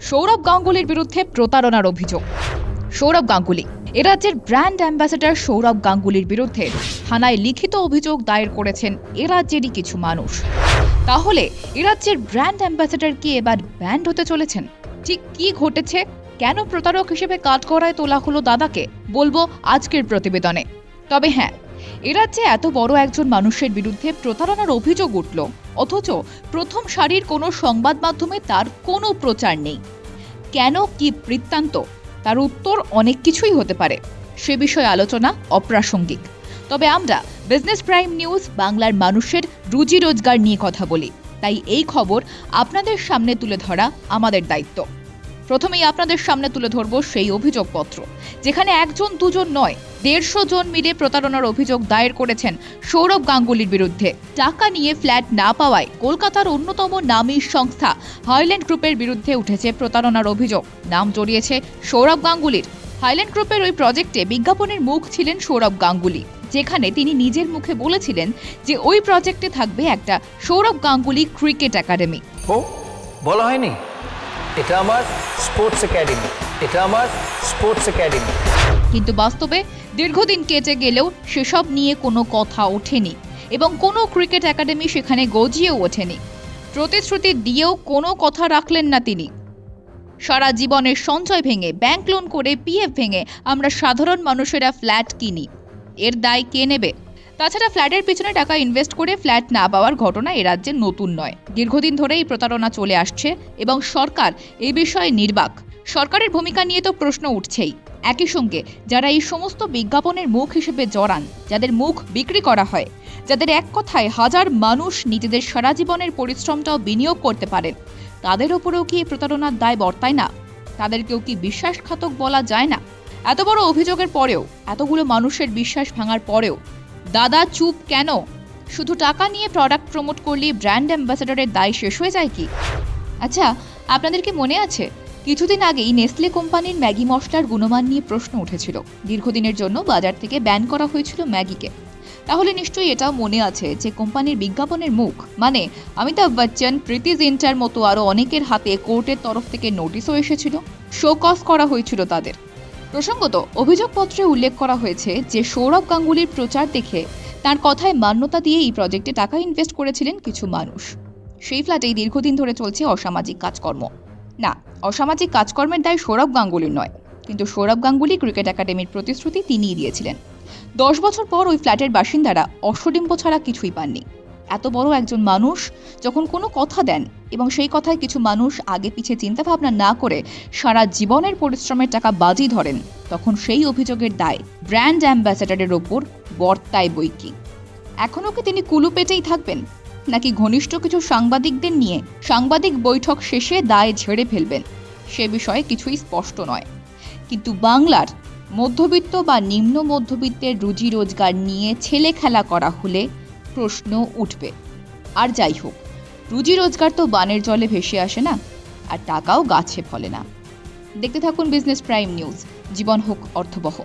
সৌরভ গাঙ্গুলির বিরুদ্ধে প্রতারণার অভিযোগ। সৌরভ গাঙ্গুলি এ রাজ্যের ব্র্যান্ড অ্যাম্বাসেডর সৌরভ গাঙ্গুলির বিরুদ্ধে থানায় লিখিত অভিযোগ দায়ের করেছেন এ রাজ্যেরই কিছু মানুষ। তাহলে এ রাজ্যের ব্র্যান্ড অ্যাম্বাসেডর কি এবার ব্যান্ড হতে চলেছেন? ঠিক কি ঘটেছে, কেন প্রতারক হিসেবে কাঠগড়ায় তোলা হলো দাদাকে, বলবো আজকের প্রতিবেদনে। তবে হ্যাঁ, এ রাজ্যে এত বড় একজন মানুষের বিরুদ্ধে প্রতারণার অভিযোগ উঠল, অথচ প্রথম সারির কোনো সংবাদ মাধ্যমে তার কোনো প্রচার নেই। কেন, কি বৃত্তান্ত, তার উত্তর অনেক কিছুই হতে পারে। সে বিষয়ে আলোচনা অপ্রাসঙ্গিক। তবে আমরা বিজনেস প্রাইম নিউজ বাংলার মানুষের রুজি রোজগার নিয়ে কথা বলি, তাই এই খবর আপনাদের সামনে তুলে ধরা আমাদের দায়িত্ব। প্রথমেই আপনাদের সামনে তুলে ধরব সেই অভিযোগপত্র, যেখানে একজন দুজন নয় 150 জন মিলে প্রতারণার অভিযোগ দায়ের করেছেন সৌরভ গাঙ্গুলির বিরুদ্ধে। টাকা নিয়ে ফ্ল্যাট না পাওয়ায় কলকাতার অন্যতম নামী সংস্থা হাইল্যান্ড গ্রুপের বিরুদ্ধে উঠেছে প্রতারণার অভিযোগ। নাম জড়িয়েছে সৌরভ গাঙ্গুলির। হাইল্যান্ড গ্রুপের ওই প্রজেক্টে বিজ্ঞাপনের মুখ ছিলেন সৌরভ গাঙ্গুলি, যেখানে তিনি নিজের মুখে বলেছিলেন যে ওই প্রজেক্টে থাকবে একটা সৌরভ গাঙ্গুলি ক্রিকেট একাডেমি। বলা হয়নি এটা আমার স্পোর্টস একাডেমি, এটা আমার স্পোর্টস একাডেমি। কিন্তু বাস্তবে দীর্ঘদিন কেটে গেলেও সেসব নিয়ে কোনো কথা ওঠেনি এবং কোনো ক্রিকেট একাডেমি সেখানে গজিয়েও ওঠেনি। প্রতিশ্রুতি দিয়েও কোনো কথা রাখলেন না তিনি। সারা জীবনের সঞ্চয় ভেঙে, ব্যাংক লোন করে, পিএফ ভেঙে আমরা সাধারণ মানুষেরা ফ্ল্যাট কিনি, এর দায় কে নেবে? তাছাড়া ফ্ল্যাটের পিছনে টাকা ইনভেস্ট করে ফ্ল্যাট না পাওয়ার ঘটনা এ রাজ্যে নতুন নয়। দীর্ঘদিন ধরেই প্রতারণা চলে আসছে এবং সরকার এই বিষয়ে নির্বাক। সরকারের ভূমিকা নিয়ে তো প্রশ্ন উঠছেই। একই সঙ্গে যারা এই সমস্ত বিজ্ঞাপনের মুখ হিসেবে জড়ান, যাদের মুখ বিক্রি করা হয়, যাদের এক কথায় হাজার মানুষ নিজেদের সারা জীবনের পরিশ্রমটাও বিনিয়োগ করতে পারেন, তাদের ওপরেও কি প্রতারণার দায় বর্তায় না? তাদেরকেও কি বিশ্বাসঘাতক বলা যায় না? এত বড় অভিযোগের পরেও, এতগুলো মানুষের বিশ্বাস ভাঙার পরেও দাদা চুপ কেন? শুধু টাকা নিয়ে প্রোডাক্ট প্রমোট করলেই ব্র্যান্ড অ্যাম্বাসেডরের দায় শেষ হয়ে যায় কি? আচ্ছা, আপনাদের কি মনে আছে কিছুদিন আগেই নেসলে কোম্পানির ম্যাগি মশলার গুণমান নিয়ে প্রশ্ন উঠেছিল? দীর্ঘদিনের জন্য বাজার থেকে ব্যান করা হয়েছিল ম্যাগিকে। তাহলে নিশ্চয়ই এটাও মনে আছে যে কোম্পানির বিজ্ঞাপনের মুখ মানে অমিতাভ বচ্চন, প্রীতি জিন্টার মতো আরও অনেকের হাতে কোর্টের তরফ থেকে নোটিশও এসেছিল, শোকজ করা হয়েছিল তাদের। প্রসঙ্গত, অভিযোগপত্রে উল্লেখ করা হয়েছে যে সৌরভ গাঙ্গুলির প্রচার দেখে তার কথায় মান্যতা দিয়ে এই প্রজেক্টে টাকা ইনভেস্ট করেছিলেন কিছু মানুষ। সেই ফ্ল্যাটেই দীর্ঘদিন ধরে চলছে অসামাজিক কাজকর্ম। না, অসামাজিক কাজকর্মের দায় সৌরভ গাঙ্গুলির নয়, কিন্তু সৌরভ গাঙ্গুলি ক্রিকেট একাডেমির প্রতিশ্রুতি তিনিই দিয়েছিলেন। 10 বছর পর ওই ফ্ল্যাটের বাসিন্দারা অশ্বডিম্ব ছাড়া কিছুই পাননি। এত বড় একজন মানুষ যখন কোনো কথা দেন এবং সেই কথায় কিছু মানুষ আগে পিছে চিন্তাভাবনা না করে সারা জীবনের পরিশ্রমের টাকা বাজি ধরেন, তখন সেই অভিযোগের দায় ব্র্যান্ড অ্যাম্বাসেডরের ওপর বর্তায় বইকি। এখনও কি তিনি কুলু পেটেই থাকবেন, নাকি ঘনিষ্ঠ কিছু সাংবাদিকদের নিয়ে সাংবাদিক বৈঠক শেষে দায় ঝেড়ে ফেলবেন? সে বিষয়ে কিছুই স্পষ্ট নয়। কিন্তু বাংলার মধ্যবিত্ত বা নিম্ন মধ্যবিত্তের রুজি রোজগার নিয়ে ছেলে খেলা করা হলে প্রশ্ন উঠবে। আর যাই হোক, রুজি রোজগার তো বানের জলে ভেসে আসে না, আর টাকাও গাছে ফলে না। দেখতে থাকুন বিজনেস প্রাইম নিউজ। জীবন হোক অর্থবহ।